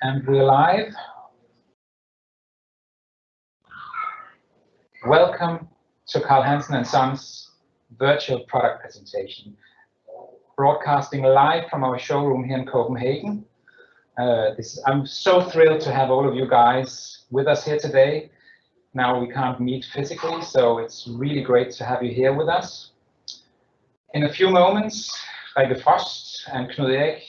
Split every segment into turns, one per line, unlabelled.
And we're live. Welcome to Carl Hansen and Sons virtual product presentation, broadcasting live from our showroom here in Copenhagen. I'm so thrilled to have all of you guys with us here today. Now we can't meet physically, so it's really great to have you here with us. In a few moments, Rikke Frost and Knud Erik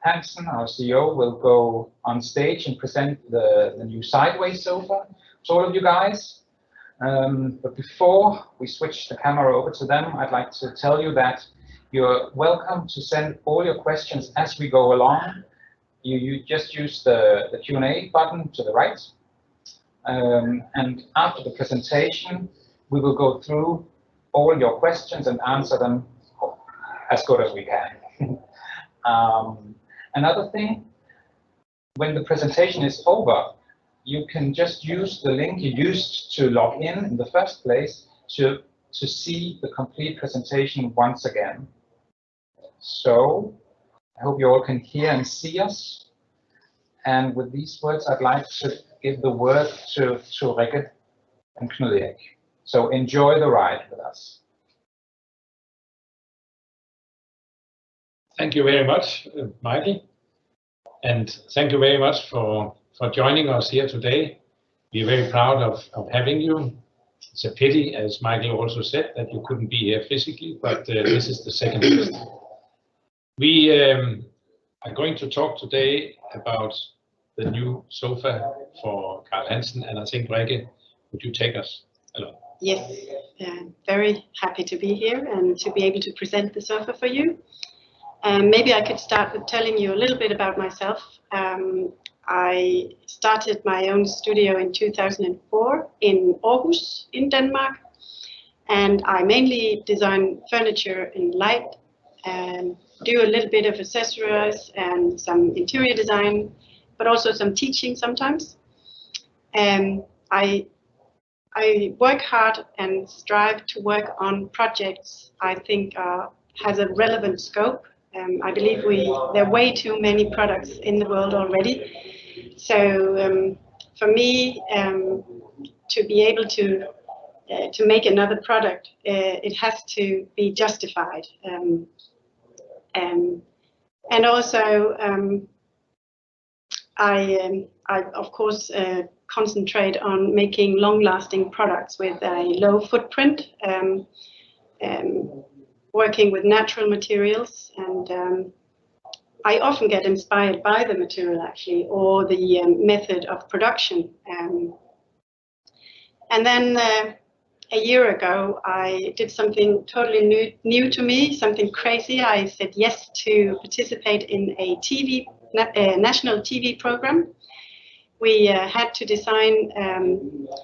Hansen, our CEO, will go on stage and present the new sideways sofa to all of you guys. But before we switch the camera over to them, I'd like to tell you that you're welcome to send all your questions as we go along. You just use the Q&A button to the right. And after the presentation, we will go through all your questions and answer them as good as we can. Another thing, when the presentation is over, you can just use the link you used to log in the first place to see the complete presentation once again. So I hope you all can hear and see us. And with these words, I'd like to give the word to Rikke and Knud Erik. So enjoy the ride with us.
Thank you very much, Michael. And thank you very much for joining us here today. We're very proud of having you. It's a pity, as Michael also said, that you couldn't be here physically, but this is the second best. We are going to talk today about the new sofa for Carl Hansen, and I think, Rikke, would you take us along?
Yes, very happy to be here and to be able to present the sofa for you. Maybe I could start with telling you a little bit about myself. I started my own studio in 2004 in Aarhus in Denmark, and I mainly design furniture in light and do a little bit of accessories and some interior design, but also some teaching sometimes. I work hard and strive to work on projects I think has a relevant scope. I believe there are way too many products in the world already. So for me, to be able to make another product, it has to be justified. And also, I of course concentrate on making long-lasting products with a low footprint. Working with natural materials, and I often get inspired by the material actually, or the method of production. And then a year ago, I did something totally new to me, something crazy. I said yes to participate in a national TV program. We had to design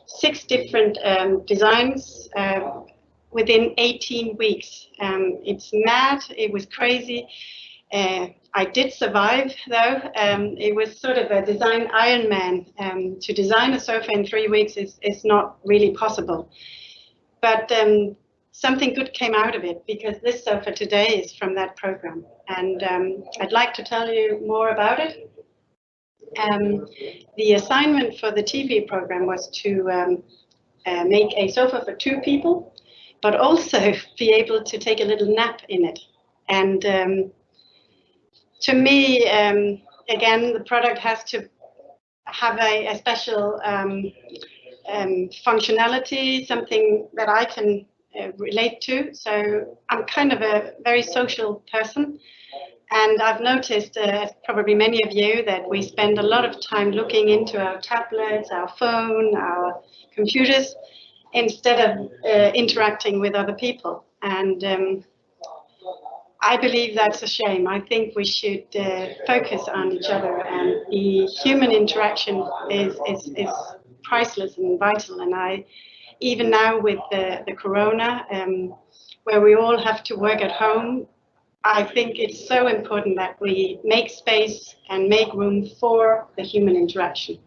6 different designs within 18 weeks. It's mad, it was crazy. I did survive though. It was sort of a design Ironman. To design a sofa in 3 weeks is not really possible. But something good came out of it, because this sofa today is from that program. And I'd like to tell you more about it. The assignment for the TV program was to make a sofa for 2 people, but also be able to take a little nap in it. And to me, again, the product has to have a special functionality, something that I can relate to. So I'm kind of a very social person. And I've noticed, probably many of you, that we spend a lot of time looking into our tablets, our phone, our computers, instead of interacting with other people. And I believe that's a shame. I think we should focus on each other, and the human interaction is priceless and vital. And even now with the corona, where we all have to work at home, I think it's so important that we make space and make room for the human interaction.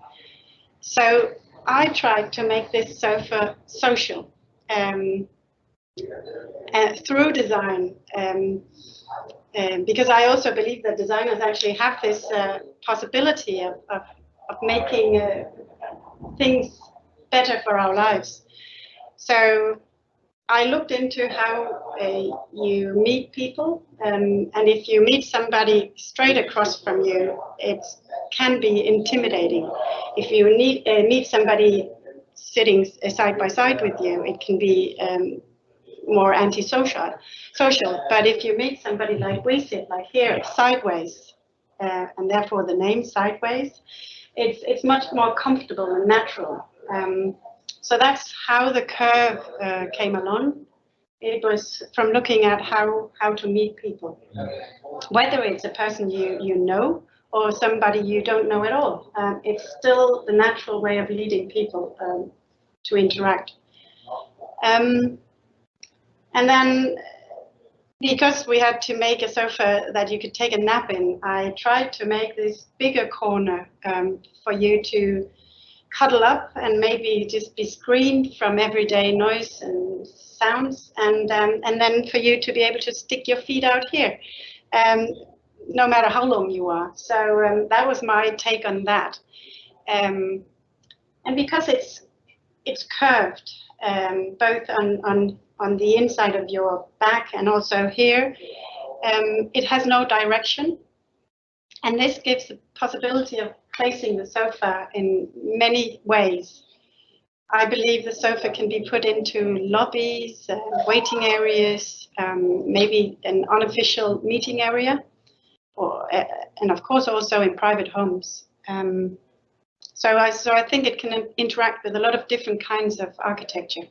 So I tried to make this sofa social. through design. Because I also believe that designers actually have this possibility of making things better for our lives. So I looked into how you meet people, and if you meet somebody straight across from you, it can be intimidating. If you meet somebody sitting side by side with you, it can be more antisocial. But if you meet somebody like we sit, like here, sideways, and therefore the name sideways, it's much more comfortable and natural. So that's how the curve came along. It was from looking at how to meet people, whether it's a person you know or somebody you don't know at all. It's still the natural way of leading people to interact. And then, because we had to make a sofa that you could take a nap in, I tried to make this bigger corner for you to cuddle up and maybe just be screened from everyday noise and sounds, and then for you to be able to stick your feet out here, no matter how long you are. So that was my take on that. And because it's curved, both on the inside of your back and also here, it has no direction. And this gives the possibility of placing the sofa in many ways. I believe the sofa can be put into lobbies, waiting areas, maybe an unofficial meeting area, and of course also in private homes. So I think it can interact with a lot of different kinds of architecture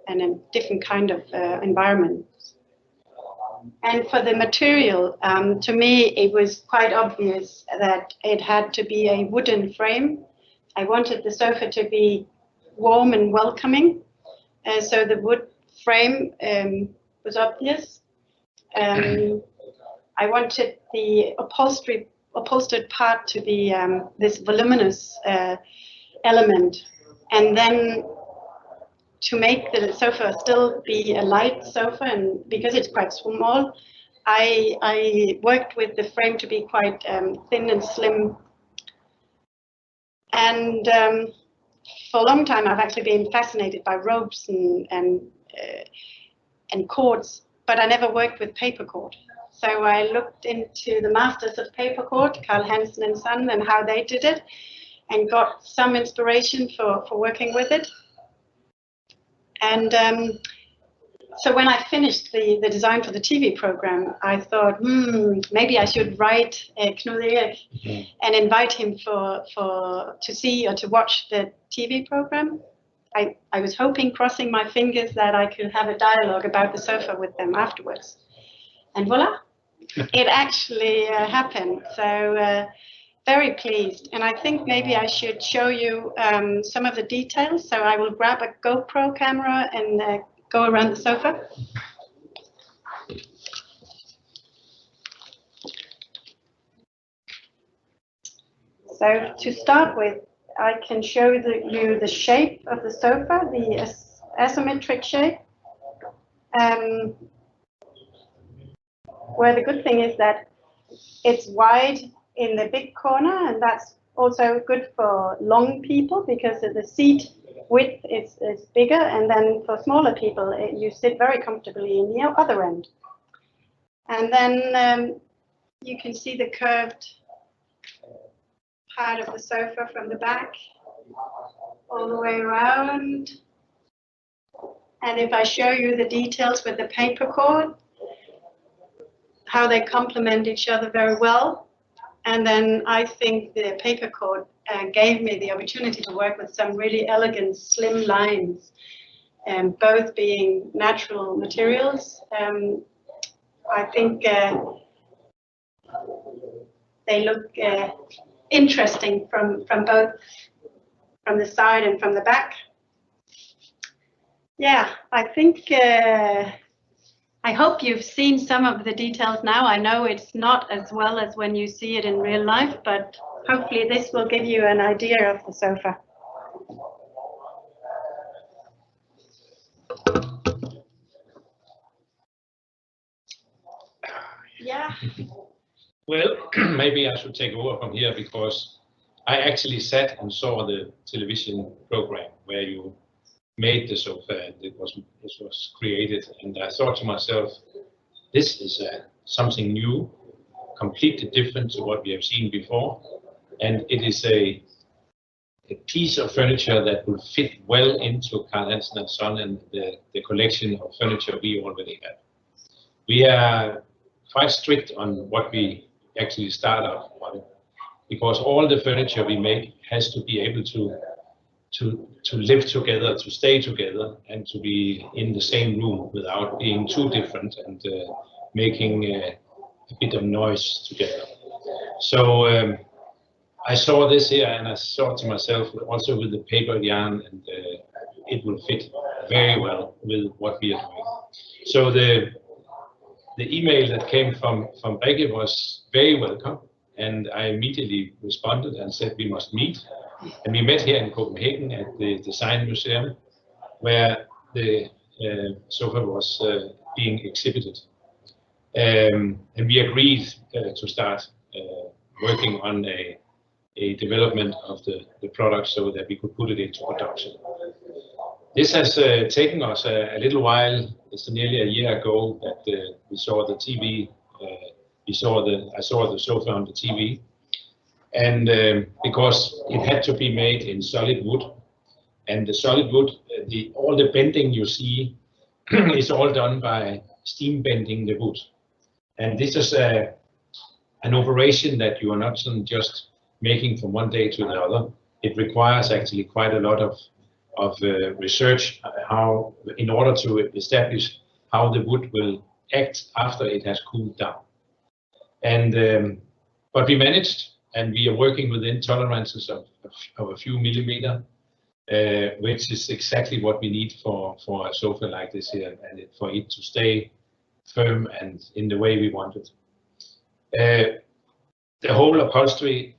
and in different kind of environments. And for the material, to me, it was quite obvious that it had to be a wooden frame. I wanted the sofa to be warm and welcoming, so the wood frame was obvious. I wanted the upholstered part to be this voluminous element, and then to make the sofa still be a light sofa, and because it's quite small, I worked with the frame to be quite thin and slim. And for a long time, I've actually been fascinated by ropes and cords, but I never worked with paper cord. So I looked into the masters of paper cord, Hansen and Son, and how they did it, and got some inspiration for working with it. And so when I finished the design for the TV program, I thought, maybe I should write Knud Erik and invite him to see or to watch the TV program. I was hoping, crossing my fingers, that I could have a dialogue about the sofa with them afterwards. And voila, it actually happened. So very pleased. And I think maybe I should show you some of the details. So I will grab a GoPro camera and go around the sofa. So to start with, I can show you the shape of the sofa, the asymmetric shape. Where the good thing is that it's wide in the big corner, and that's also good for long people because the seat width is bigger, and then for smaller people you sit very comfortably in the other end. And then you can see the curved part of the sofa from the back all the way around. And if I show you the details with the paper cord, how they complement each other very well. And then I think the paper cord gave me the opportunity to work with some really elegant, slim lines, both being natural materials. I think they look interesting from both, from the side and from the back. Yeah, I think I hope you've seen some of the details now. I know it's not as well as when you see it in real life, but hopefully this will give you an idea of the sofa.
Well, maybe I should take over from here because I actually sat and saw the television program where you made the sofa and it was created, and I thought to myself, this is something new, completely different to what we have seen before, and it is a piece of furniture that will fit well into Carl Hansen and Son and the collection of furniture we already have. We are quite strict on what we actually start off on, because all the furniture we make has to be able to live together, to stay together, and to be in the same room without being too different and making a bit of noise together. So I saw this here and I thought to myself, also with the paper yarn, and it will fit very well with what we are doing. So the email that came from Rikke was very welcome, and I immediately responded and said we must meet. And we met here in Copenhagen at the Design Museum, where the sofa was being exhibited. And we agreed to start working on a development of the product so that we could put it into production. This has taken us a little while. It's nearly a year ago that we saw the TV. I saw the sofa on the TV, and because it had to be made in solid wood, and the solid wood, all the bending you see is all done by steam bending the wood, and this is an operation that you are not just making from one day to the other. It requires actually quite a lot of research in order to establish how the wood will act after it has cooled down. And but we managed, and we are working within tolerances of a few millimeter, which is exactly what we need for a sofa like this here, and for it to stay firm and in the way we want it. The whole upholstery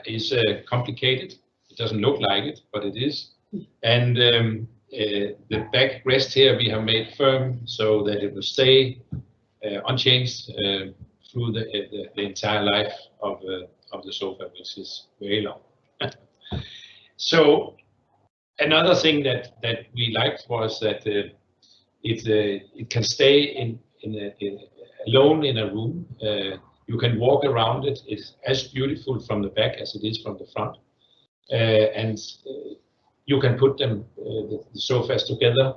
is complicated. It doesn't look like it, but it is. And the backrest here we have made firm so that it will stay unchanged through the entire life of the sofa, which is very long. So another thing that we liked was that it can stay alone in a room. You can walk around it. It's as beautiful from the back as it is from the front, and you can put them the sofas together,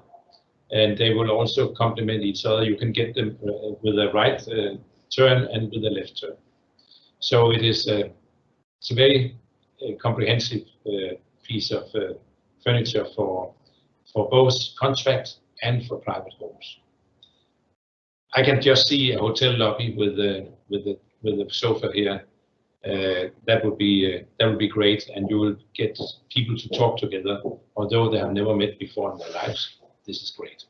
and they will also complement each other. You can get them with a right turn and with a left turn. So it's a very comprehensive piece of furniture for both contract and for private homes. I can just see a hotel lobby with the sofa here. That would be great, and you will get people to talk together, although they have never met before in their lives. This is great,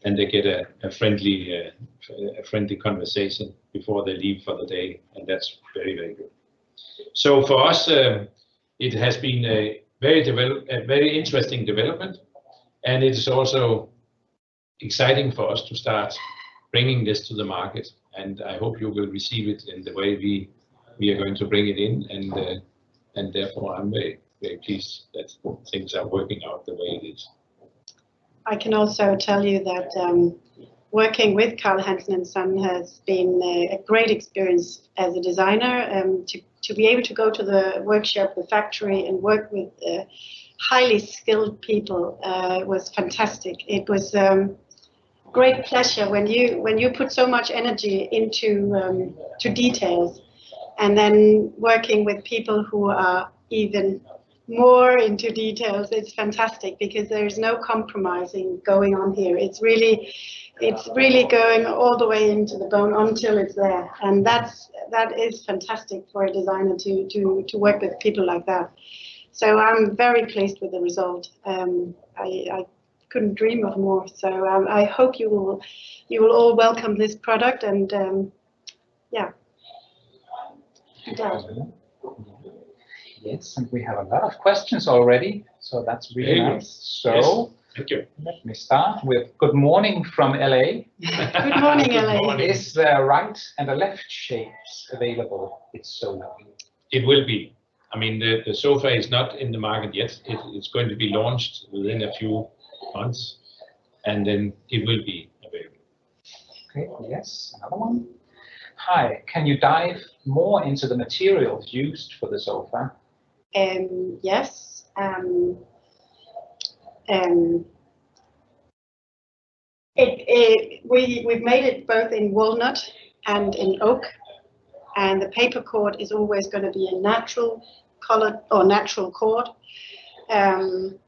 and they get a friendly conversation before they leave for the day, and that's very, very good. So for us, it has been a very interesting development, and it is also exciting for us to start bringing this to the market, and I hope you will receive it in the way we are going to bring it in, and therefore I'm very, very pleased that things are working out the way it is.
I can also tell you that working with Carl Hansen and Son has been a great experience as a designer. To be able to go to the workshop, the factory, and work with highly skilled people was fantastic. It was great pleasure when you put so much energy into to details, and then working with people who are even more into details. It's fantastic because there's no compromising going on here. It's really going all the way into the bone until it's there, and that is fantastic for a designer to work with people like that. So I'm very pleased with the result. I couldn't dream of more. So I hope you will all welcome this product, and yeah.
Yes, and we have a lot of questions already, so that's really nice. So
Thank you.
Let me start with good morning from LA.
Good morning,
Good
LA.
morning.
Is there right and a left shapes available? It's so lovely.
It will be. I mean, the sofa is not in the market yet. It's going to be launched within a few months, and then it will be available.
Okay, yes, another one. Hi, can you dive more into the materials used for the sofa?
Yes. We've made it both in walnut and in oak, and the paper cord is always going to be a natural colored or natural cord, and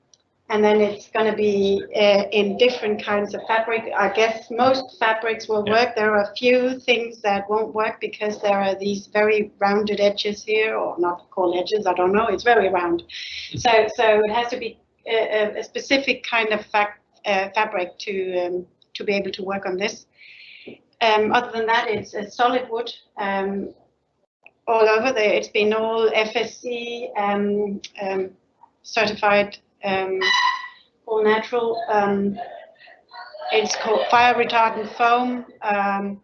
then it's going to be in different kinds of fabric. I guess most fabrics will work. There are a few things that won't work because there are these very rounded edges here, or not called edges, I don't know, it's very round. So it has to be a specific kind of fabric to be able to work on this. Other than that, it's a solid wood all over there. It's been all FSC certified, all natural. It's called fire retardant foam. I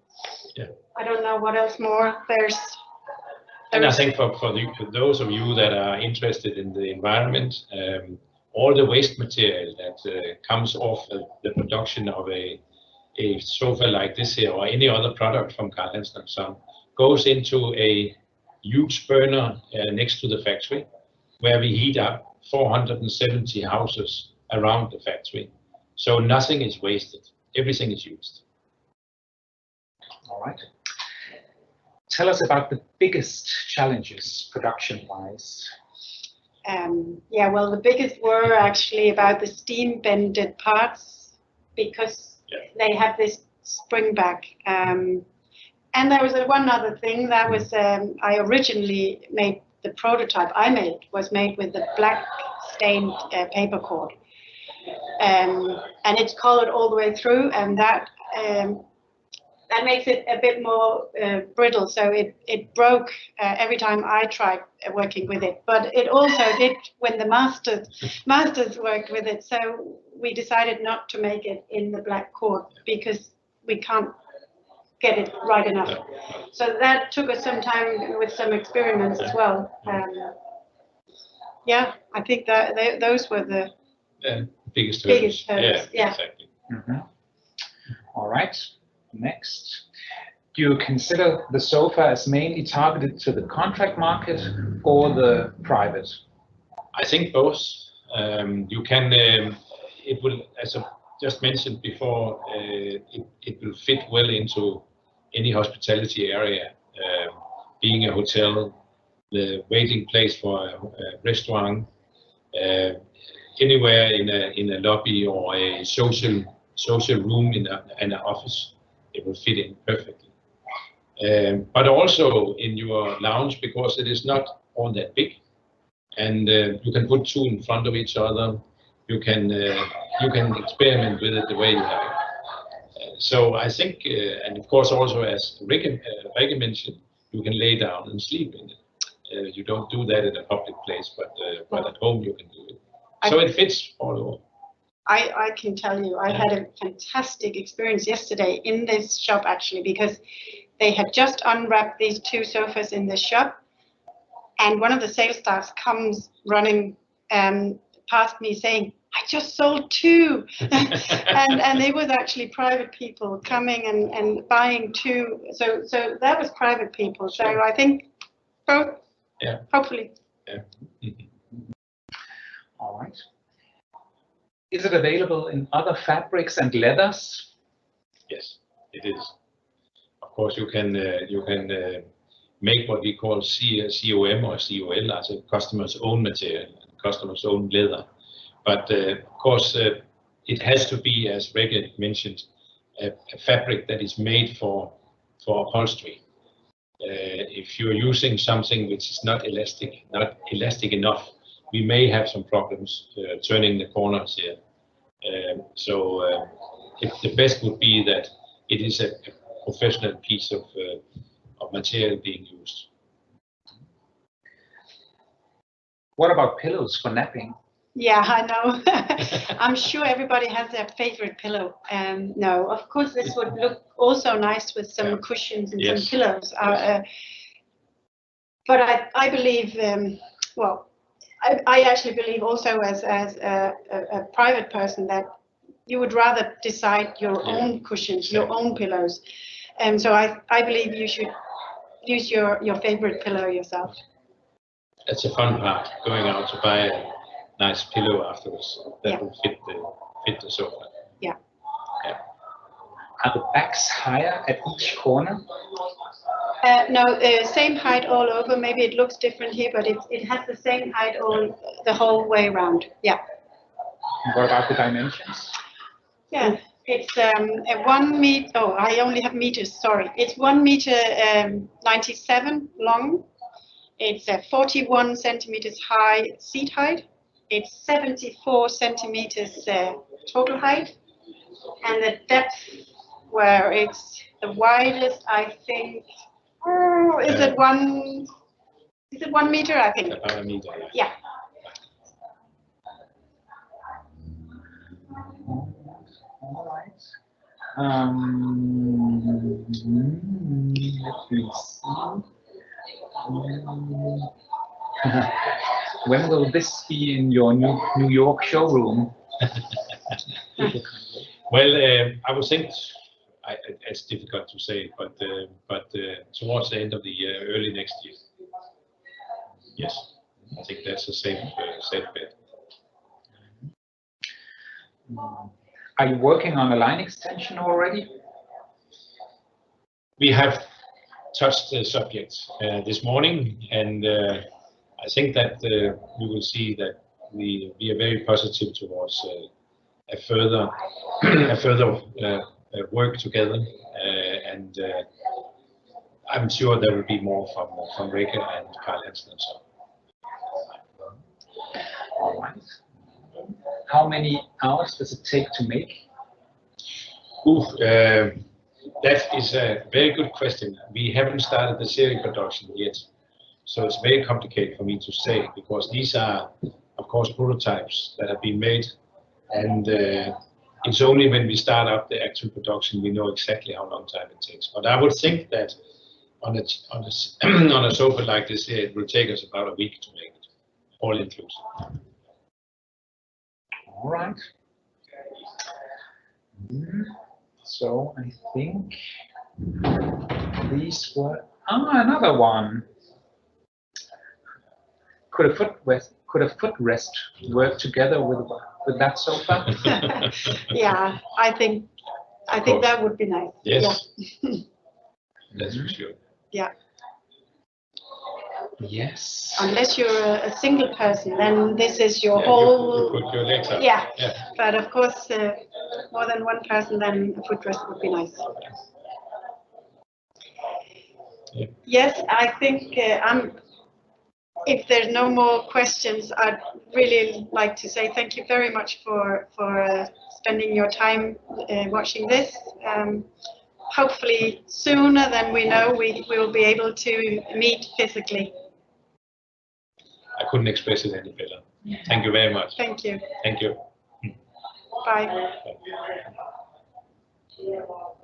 don't know what else more.
And I think for those of you that are interested in the environment, all the waste material that comes off the production of a sofa like this here or any other product from Carl Hansen and Son goes into a huge burner next to the factory, where we heat up 470 houses around the factory. So nothing is wasted, everything is used.
All right. Tell us about the biggest challenges production-wise.
Yeah, well, the biggest were actually about the steam bended parts, because they have this spring back. And there was one other thing that was, I originally made the prototype was made with the black stained paper cord. And it's colored all the way through, and that makes it a bit more brittle, so it broke every time I tried working with it. But it also did when the masters worked with it, so we decided not to make it in the black cord because we can't get it right enough. So that took us some time with some experiments as well. Yeah, I think that those were the
biggest hurdles.
Yeah,
exactly.
Mm-hmm. All right. Next, do you consider the sofa as mainly targeted to the contract market or the private?
I think both. You can, it will, as I just mentioned before, it will fit well into any hospitality area, being a hotel, the waiting place for a restaurant, anywhere in a lobby or a social room in an office. It will fit in perfectly. But also in your lounge, because it is not all that big, and you can put two in front of each other. You can experiment with it the way you like. So I think, and of course also as Rikke mentioned, you can lay down and sleep in it. You don't do that in a public place, but at home you can do it. So it fits all over.
I can tell you, I had a fantastic experience yesterday in this shop, actually, because they had just unwrapped these two sofas in the shop, and one of the sales staffs comes running past me saying, "I just sold two," and it was actually private people coming and buying two. So that was private people. So I think both.
Yeah.
Hopefully.
Yeah.
All right. Is it available in other fabrics and leathers?
Yes, it is. Of course, you can make what we call COM or COL, as a customer's own material, customer's own leather. But of course, it has to be, as Rikke mentioned, a fabric that is made for upholstery. If you're using something which is not elastic enough, we may have some problems turning the corners here. The best would be that it is a professional piece of material being used.
What about pillows for napping?
Yeah, I know. I'm sure everybody has their favorite pillow. No, of course, this would look also nice with some cushions and some pillows. But I believe, well, I actually believe also as a private person that you would rather decide your own cushions, your own pillows. And so I believe you should use your favorite pillow yourself.
That's a fun part, going out to buy a nice pillow afterwards that will fit the sofa.
Yeah.
Are the backs higher at each corner?
No, same height all over. Maybe it looks different here, but it has the same height the whole way around. Yeah.
What about the dimensions?
Yeah, it's a 1 meter. Oh, I only have meters. Sorry, it's 1 meter 97 long. It's 41 centimeters high seat height. It's 74 centimeters total height, and the depth, where it's the widest, I think. Is it 1 meter? I think.
About a meter.
Yeah.
All right. Let me see. When will this be in your New York showroom?
Well, I would think it's difficult to say, but towards the end of the year, early next year. Yes, I think that's a safe bet.
Are you working on a line extension already?
We have touched the subject this morning, and I think that we will see that we are very positive towards a further work together, and I'm sure there will be more from Rikke and Carl Hansen and so on.
All right. How many hours does it take to make?
That is a very good question. We haven't started the serial production yet, so it's very complicated for me to say, because these are, of course, prototypes that have been made, and it's only when we start up the actual production we know exactly how long time it takes. But I would think that on a sofa like this here, it will take us about a week to make it, all inclusive.
All right. So I think these were another one. Could a footrest work together with that sofa?
Yeah, I think that would be nice.
Yes. Yeah. That's for sure.
Yeah.
Yes.
Unless you're a single person, then this is your whole.
You put your legs up.
Yeah. But of course, more than one person, then a footrest would be nice.
Yeah.
Yes, I think if there's no more questions, I'd really like to say thank you very much for spending your time watching this. Hopefully sooner than we know, we will be able to meet physically.
I couldn't express it any better. Thank you very much.
Thank you.
Thank you.
Bye.
Bye.